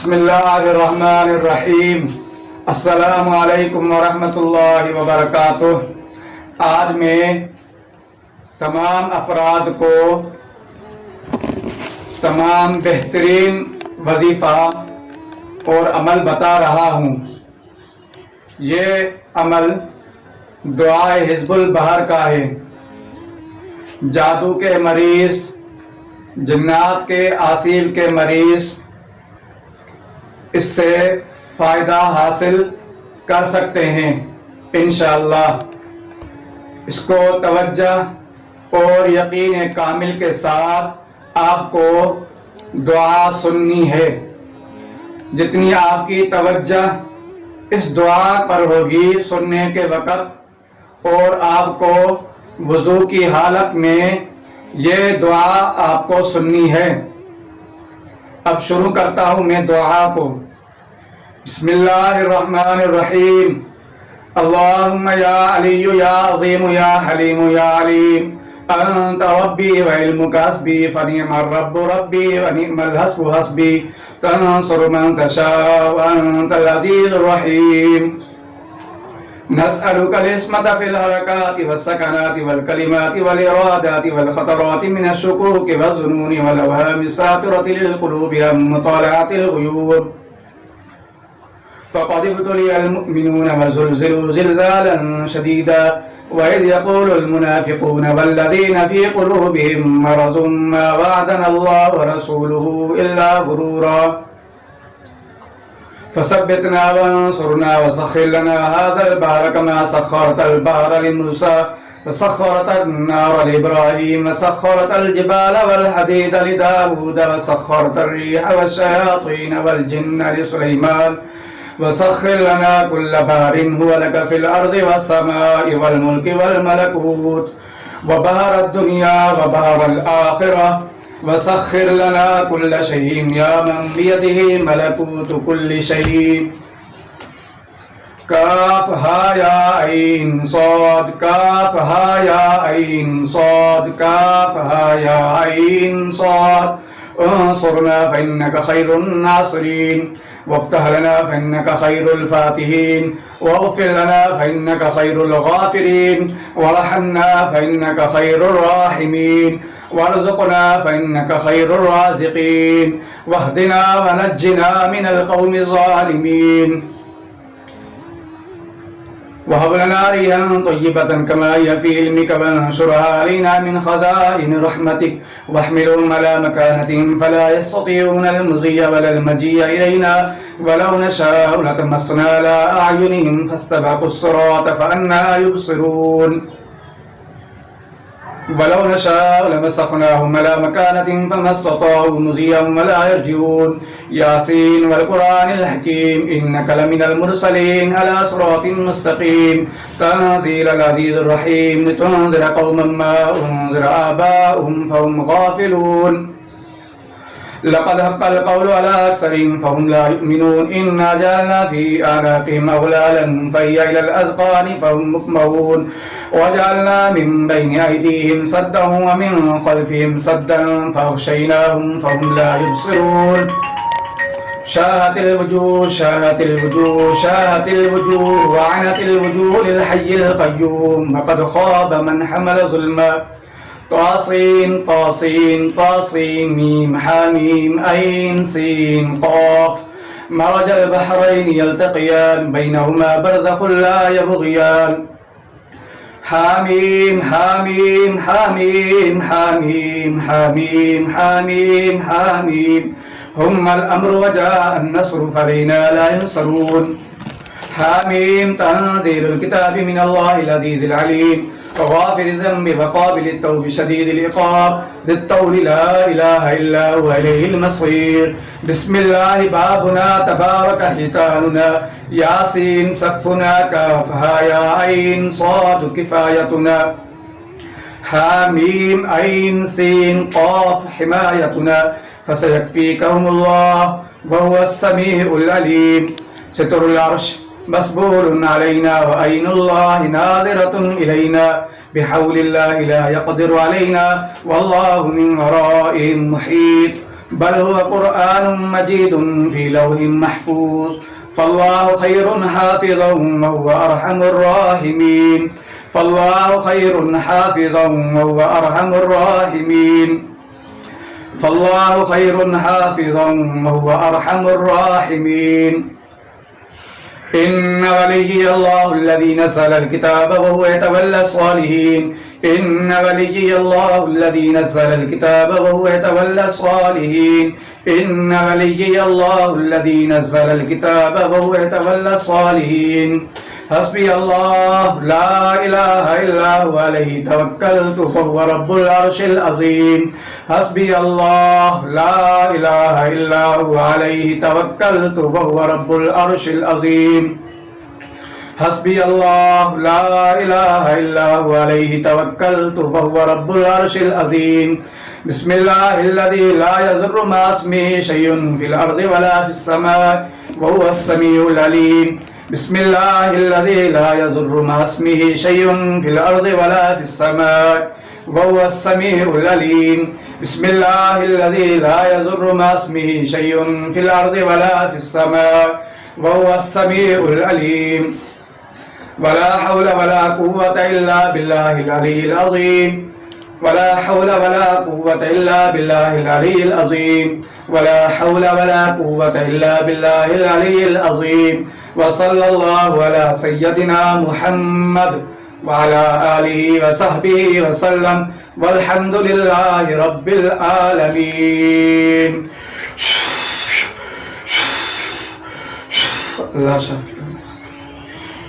بسم اللہ الرحمن الرحیم۔ السلام علیکم ورحمۃ اللہ وبرکاتہ۔ آج میں تمام افراد کو تمام بہترین وظیفہ اور عمل بتا رہا ہوں۔ یہ عمل دعائے حزب البحر کا ہے۔ جادو کے مریض، جنات کے آسیب کے مریض اس سے فائدہ حاصل کر سکتے ہیں انشاءاللہ۔ اس کو توجہ اور یقین کامل کے ساتھ آپ کو دعا سننی ہے۔ جتنی آپ کی توجہ اس دعا پر ہوگی سننے کے وقت، اور آپ کو وضو کی حالت میں یہ دعا آپ کو سننی ہے۔ اب شروع کرتا ہوں میں دعا کو۔ بسم اللہ الرحمن الرحیم۔ اللہم یا علی یا عظیم یا حلیم یا علیم، انت ربی و علمک حسبی فنعم الرب ربی و نعم الحسب حسبی، تنصر من تشاء وانت العزیز الرحیم۔ نسألك العصمة في الحركات والسكنات والكلمات والإرادات والخطرات من الشكوك والظنون والأوهام الساطرة للقلوب عن مطالعة الغيوب، فقد ابتلي المؤمنون وزلزلوا زلزالا شديدا، وإذ يقول المنافقون والذين في قلوبهم مرض ما وعدنا الله ورسوله إلا غرورا، فثبتنا وانصرنا وسخر لنا هذا البحر كما سخرت البحر لموسى وسخرت النار لإبراهيم وسخرت الجبال والحديد لداود وسخرت الريح والشياطين والجن لسليمان، وسخر لنا كل بحر هو لك في الأرض والسماء والملك والملكوت وبحر الدنيا وبحر الآخرة، وسخر لنا كل شيء يا من بيده ملكوت كل شيء۔ کاف ہا یا عین صاد، کاف ہا یا عین صاد، کاف ہا یا عین صاد۔ انصرنا فإنك خير الناصرين، وافتح لنا فإنك خير الفاتحين، واغفر لنا فإنك خير الغافرين، وارحمنا فإنك خير الراحمين، وارزقنا فإنك خير الرازقين، واهدنا ونجنا من القوم الظالمين، وهب لنا ريحا طيبة كما هي في علمك، وانشرها علينا من خزائن رحمتك، واحملهم على مكانتهم فلا يستطيعون المضي ولا المجيء إلينا، ولو نشاء لتمسنا على أعينهم فاستبقوا الصراط فأنى يبصرون، ولو نشاء لمسخناهم على مكانتهم فما استطاعوا مضيا ولا يرجعون۔ ياسين والقرآن الحكيم إنك لمن المرسلين على صراط مستقيم، تنزيل العزيز الرحيم، لتنذر قوما ما أنذر آباؤهم فهم غافلون، لقد حق القول على أكثرهم فهم لا يؤمنون، إنا جعلنا في أعناقهم أغلالا فهي إلى الأذقان فهم مقمحون، وجعلنا من بين أيديهم سدا ومن خلفهم سدا فأغشيناهم فهم لا يبصرون، شاهت الوجوه شاهت الوجوه شاهت الوجوه وعنت الوجوه للحي القيوم، وقد خاب من حمل ظلما، طاسين طاسين طاسين ميم حاميم أين سين قاف، مرج البحرين يلتقيان بينهما برزخ لا يبغيان، حاميم حاميم حاميم حاميم حاميم حاميم حاميم، هم الأمر وجاء النصر فلينا لا ينصرون، حاميم تنزيل الكتاب من الله العزيز العليم، غافر الذنب وقابل التوب شديد العقاب، ذي الطول لا إله إلا هو إليه المصير، بسم الله بابنا تبارك حيتاننا، ياسين سقفنا، كافها يا عين صاد كفايتنا، حاميم عين سين قاف حمايتنا، فسيكفيكهم الله وهو السميع العليم، ستر العرش مسبول علينا، وعين الله ناظرة إلينا، بحول الله لا يقدر علينا، والله من ورائهم محيط، بل هو قرآن مجيد في لوح محفوظ فالله خير حافظا وهو أرحم الراحمين فالله خير حافظا وهو أرحم الراحمين فالله خير حافظا وهو أرحم الراحمين إن ولي الله الذي نزل الكتاب وهو يتولى الصالحين إن ولي الله الذي نزل الكتاب وهو يتولى الصالحين إن ولي الله الذي نزل الكتاب وهو يتولى الصالحين حسبي الله لا إله إلا هو عليه توكلت وهو رب العرش العظيم حسبي الله لا إله إلا هو عليه توكلت وهو رب العرش العظيم حسبي الله لا إله إلا هو عليه توكلت وهو رب العرش العظيم بسم الله الذي لا يضر مع اسمه شيء في الأرض ولا في السماء وهو السميع العليم بسم الله الذي لا يضر مع اسمه شيء في الأرض ولا في السماء وهو السميع العليم بسم الله الذي لا يضر مع اسمه شيء في الأرض ولا في السماء وهو السميع العليم ولا حول ولا قوة إلا بالله العلي العظيم ولا حول ولا قوة إلا بالله العلي العظيم ولا حول ولا قوة إلا بالله العلي العظيم وصلى الله على سيدنا محمد وعلى آله وصحبه وسلم والحمد لله رب العالمين. اللہ شافی.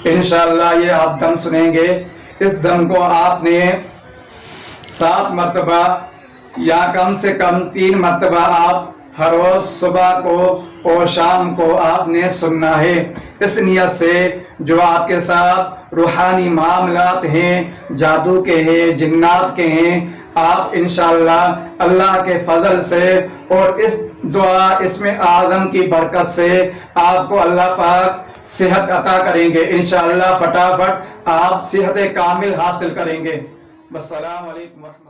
انشاءاللہ یہ آپ دم سنیں گے. اس دم کو آپ نے 7 مرتبہ یا کم سے کم 3 مرتبہ آپ ہر روز صبح کو اور شام کو آپ نے سننا ہے. اس نیت سے جو آپ کے ساتھ روحانی معاملات ہیں، جادو کے ہیں، جنات کے ہیں، آپ انشاءاللہ اللہ کے فضل سے اور اس دعا اسم اعظم کی برکت سے آپ کو اللہ پاک صحت عطا کریں گے. انشاءاللہ فٹافٹ آپ صحت کامل حاصل کریں گے. والسلام علیکم ورحمۃ اللہ.